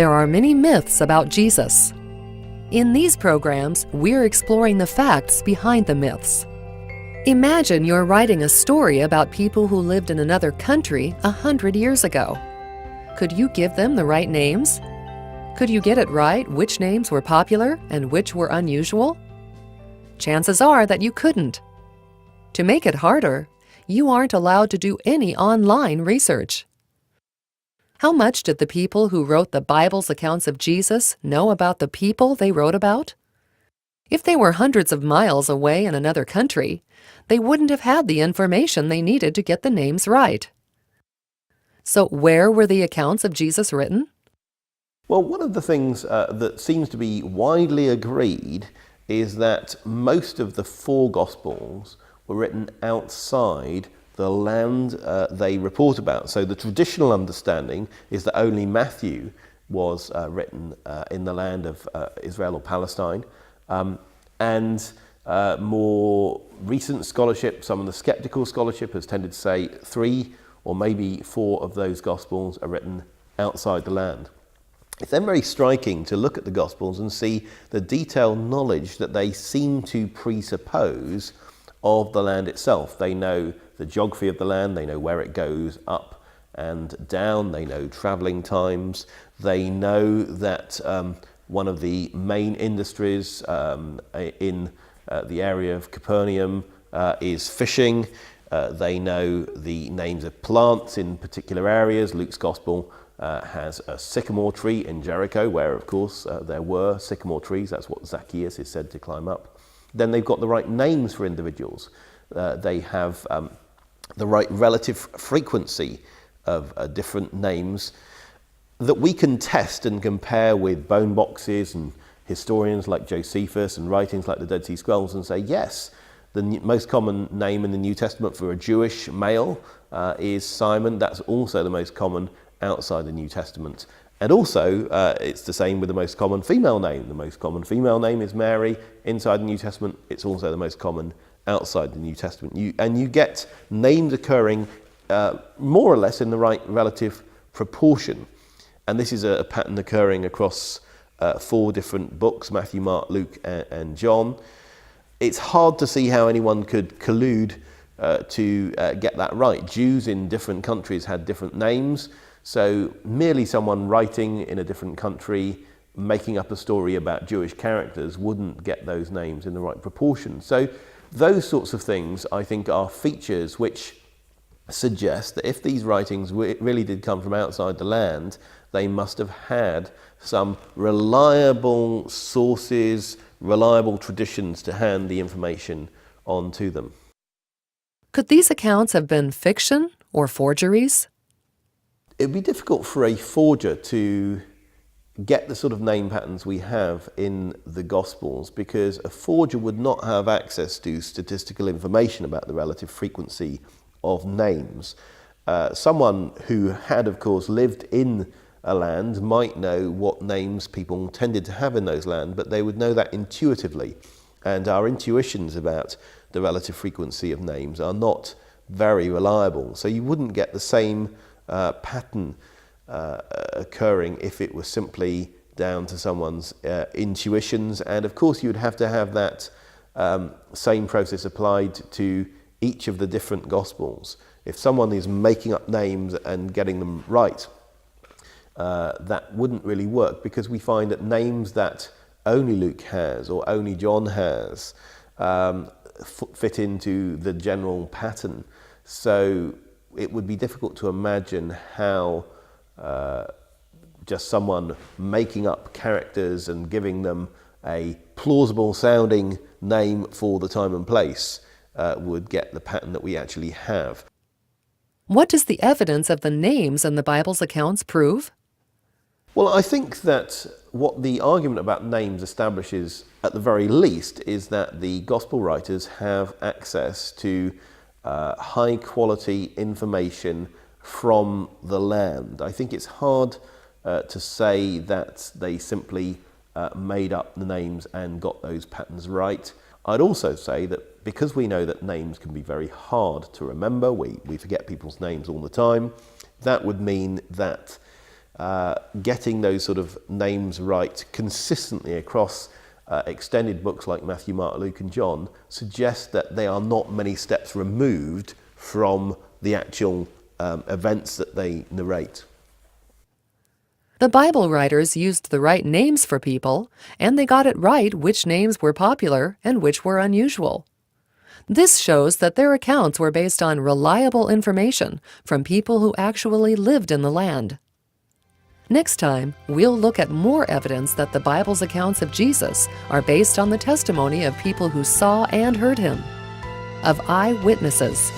there are many myths about Jesus. In these programs, we're exploring the facts behind the myths. Imagine you're writing a story about people who lived in another country 100 years ago. Could you give them the right names? Could you get it right which names were popular and which were unusual? Chances are that you couldn't. To make it harder, you aren't allowed to do any online research. How much did the people who wrote the Bible's accounts of Jesus know about the people they wrote about? If they were hundreds of miles away in another country, they wouldn't have had the information they needed to get the names right. So where were the accounts of Jesus written? Well, one of the things that seems to be widely agreed is that most of the four Gospels were written outside the land they report about. So the traditional understanding is that only Matthew was written in the land of Israel or Palestine. And more recent scholarship, some of the skeptical scholarship has tended to say 3 or maybe 4 of those Gospels are written outside the land. It's then very striking to look at the Gospels and see the detailed knowledge that they seem to presuppose of the land itself. They know the geography of the land, they know where it goes up and down, they know travelling times, they know that one of the main industries in the area of Capernaum is fishing. They know the names of plants in particular areas. Luke's Gospel has a sycamore tree in Jericho, where of course there were sycamore trees. That's what Zacchaeus is said to climb up. Then they've got the right names for individuals. They have the right relative frequency of different names that we can test and compare with bone boxes and historians like Josephus and writings like the Dead Sea Scrolls and say, yes, the most common name in the New Testament for a Jewish male is Simon. That's also the most common outside the New Testament. And also, it's the same with the most common female name. The most common female name is Mary. Inside the New Testament, it's also the most common outside the New Testament. You get names occurring more or less in the right relative proportion. And this is a pattern occurring across 4 different books, Matthew, Mark, Luke, and John. It's hard to see how anyone could collude to get that right. Jews in different countries had different names. So merely someone writing in a different country, making up a story about Jewish characters wouldn't get those names in the right proportion. So those sorts of things, I think, are features which suggest that if these writings really did come from outside the land, they must have had some reliable sources, reliable traditions to hand the information on to them. Could these accounts have been fiction or forgeries? It would be difficult for a forger to get the sort of name patterns we have in the Gospels, because a forger would not have access to statistical information about the relative frequency of names. Someone who had, of course, lived in a land might know what names people tended to have in those lands, but they would know that intuitively. And our intuitions about the relative frequency of names are not very reliable. So you wouldn't get the same pattern occurring if it was simply down to someone's intuitions. And of course you'd have to have that same process applied to each of the different Gospels. If someone is making up names and getting them right, that wouldn't really work, because we find that names that only Luke has or only John has fit into the general pattern. So it would be difficult to imagine how just someone making up characters and giving them a plausible sounding name for the time and place would get the pattern that we actually have. What does the evidence of the names in the Bible's accounts prove? Well, I think that what the argument about names establishes, at the very least, is that the Gospel writers have access to high quality information from the land. I think it's hard to say that they simply made up the names and got those patterns right. I'd also say that because we know that names can be very hard to remember, we forget people's names all the time, that would mean that getting those sort of names right consistently across extended books like Matthew, Mark, Luke and John suggests that they are not many steps removed from the actual events that they narrate. The Bible writers used the right names for people, and they got it right which names were popular and which were unusual. This shows that their accounts were based on reliable information from people who actually lived in the land. Next time, we'll look at more evidence that the Bible's accounts of Jesus are based on the testimony of people who saw and heard him, of eyewitnesses.